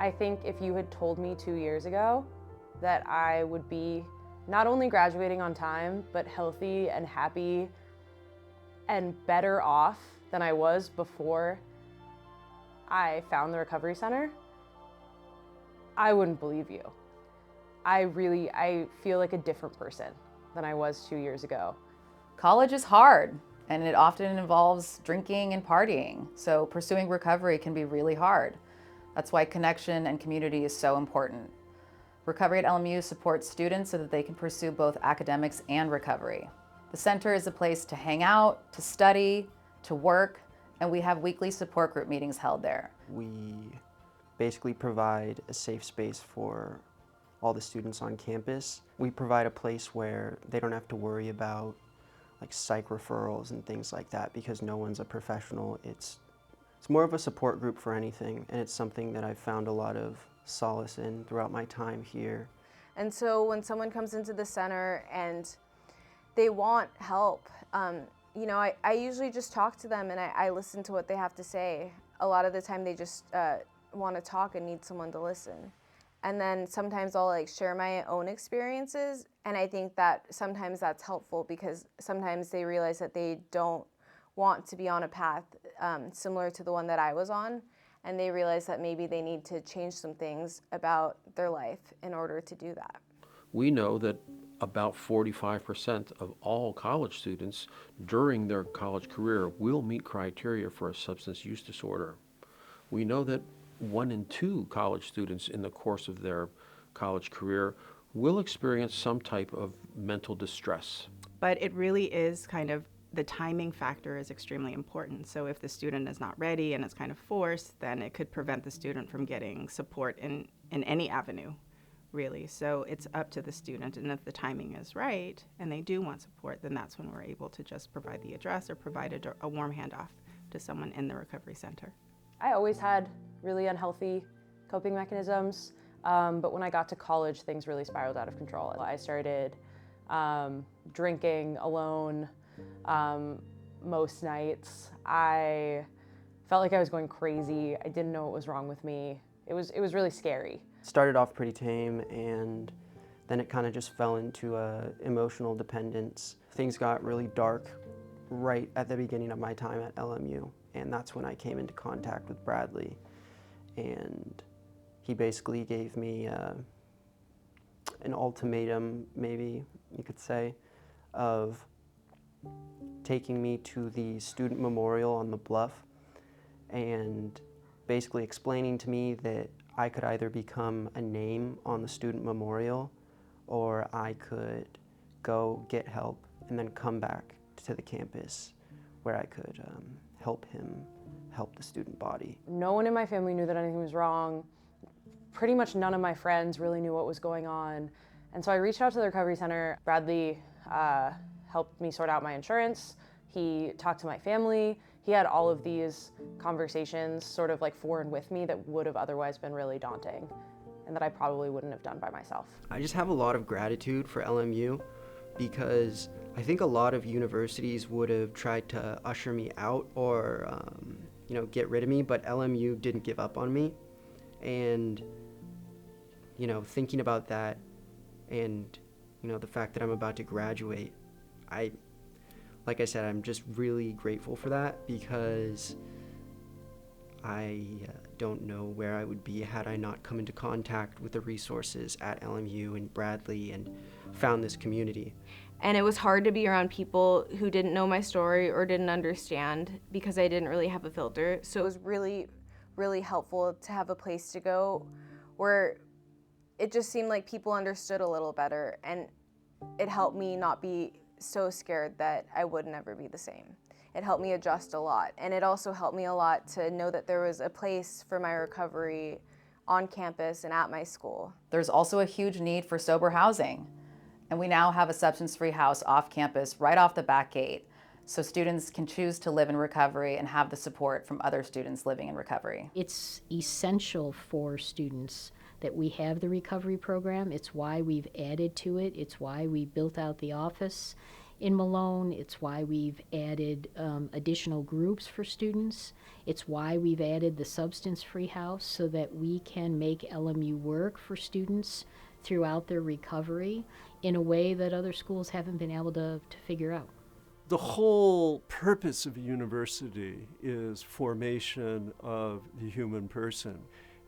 I think if you had told me 2 years ago that I would be not only graduating on time, but healthy and happy and better off than I was before I found the Recovery Center, I wouldn't believe you. I feel like a different person than I was 2 years ago. College is hard, and it often involves drinking and partying, so pursuing recovery can be really hard. That's why connection and community is so important. Recovery at LMU supports students so that they can pursue both academics and recovery. The center is a place to hang out, to study, to work, and we have weekly support group meetings held there. We basically provide a safe space for all the students on campus. We provide a place where they don't have to worry about like psych referrals and things like that because no one's a professional. It's more of a support group for anything, and it's something that I've found a lot of solace in throughout my time here. And so when someone comes into the center and they want help, you know, I usually just talk to them and I listen to what they have to say. A lot of the time they just want to talk and need someone to listen. And then sometimes I'll like share my own experiences, and I think that sometimes that's helpful because sometimes they realize that they don't want to be on a path similar to the one that I was on, and they realize that maybe they need to change some things about their life in order to do that. We know that about 45% of all college students during their college career will meet criteria for a substance use disorder. We know that 1 in 2 college students in the course of their college career will experience some type of mental distress. But it really is kind of, the timing factor is extremely important. So if the student is not ready and it's kind of forced, then it could prevent the student from getting support in any avenue, really. So it's up to the student, and if the timing is right and they do want support, then that's when we're able to just provide the address or provide a warm handoff to someone in the recovery center. I always had really unhealthy coping mechanisms, but when I got to college, things really spiraled out of control. I started drinking alone most nights. I felt like I was going crazy. I didn't know what was wrong with me. It was really scary. Started off pretty tame, and then it kind of just fell into emotional dependence. Things got really dark right at the beginning of my time at LMU, and that's when I came into contact with Bradley. And he basically gave me an ultimatum, maybe you could say, of taking me to the student memorial on the bluff and basically explaining to me that I could either become a name on the student memorial or I could go get help and then come back to the campus where I could help him help the student body. No one in my family knew that anything was wrong. Pretty much none of my friends really knew what was going on. And so I reached out to the Recovery Center. Bradley helped me sort out my insurance. He talked to my family. He had all of these conversations sort of like for and with me that would have otherwise been really daunting and that I probably wouldn't have done by myself. I just have a lot of gratitude for LMU because I think a lot of universities would have tried to usher me out or get rid of me, but LMU didn't give up on me. And thinking about that and the fact that I'm about to graduate, like I said, I'm just really grateful for that because I don't know where I would be had I not come into contact with the resources at LMU and Bradley and found this community. And it was hard to be around people who didn't know my story or didn't understand because I didn't really have a filter. So it was really, really helpful to have a place to go where it just seemed like people understood a little better, and it helped me not be so scared that I would never be the same. It helped me adjust a lot, and it also helped me a lot to know that there was a place for my recovery on campus and at my school. There's also a huge need for sober housing, and we now have a substance-free house off campus right off the back gate, so students can choose to live in recovery and have the support from other students living in recovery. It's essential for students that we have the recovery program. It's why we've added to it. It's why we built out the office. in Malone. It's why we've added additional groups for students. It's why we've added the substance-free house so that we can make LMU work for students throughout their recovery in a way that other schools haven't been able to figure out. The whole purpose of a university is formation of the human person.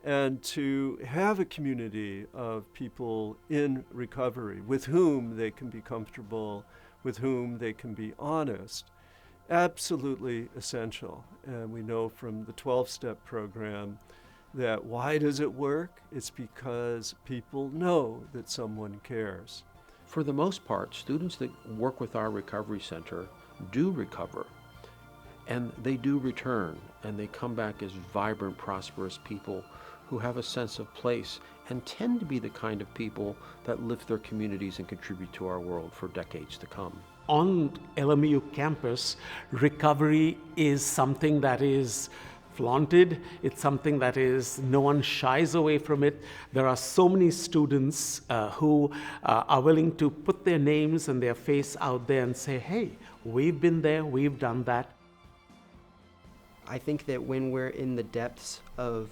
And to have a community of people in recovery with whom they can be comfortable, with whom they can be honest, absolutely essential. And we know from the 12-step program that why does it work? It's because people know that someone cares. For the most part, students that work with our recovery center do recover, and they do return, and they come back as vibrant, prosperous people who have a sense of place and tend to be the kind of people that lift their communities and contribute to our world for decades to come. On LMU campus, recovery is something that is flaunted. It's something that is, no one shies away from it. There are so many students who are willing to put their names and their face out there and say, hey, we've been there, we've done that. I think that when we're in the depths of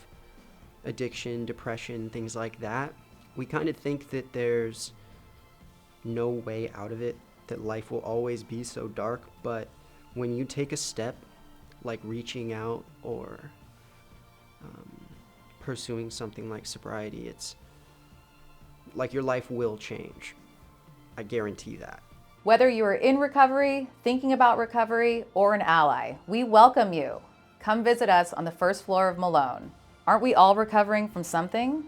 addiction, depression, things like that, we kind of think that there's no way out of it, that life will always be so dark. But when you take a step like reaching out or pursuing something like sobriety, it's like your life will change. I guarantee that. Whether you are in recovery, thinking about recovery, or an ally, we welcome you. Come visit us on the first floor of Malone. Aren't we all recovering from something?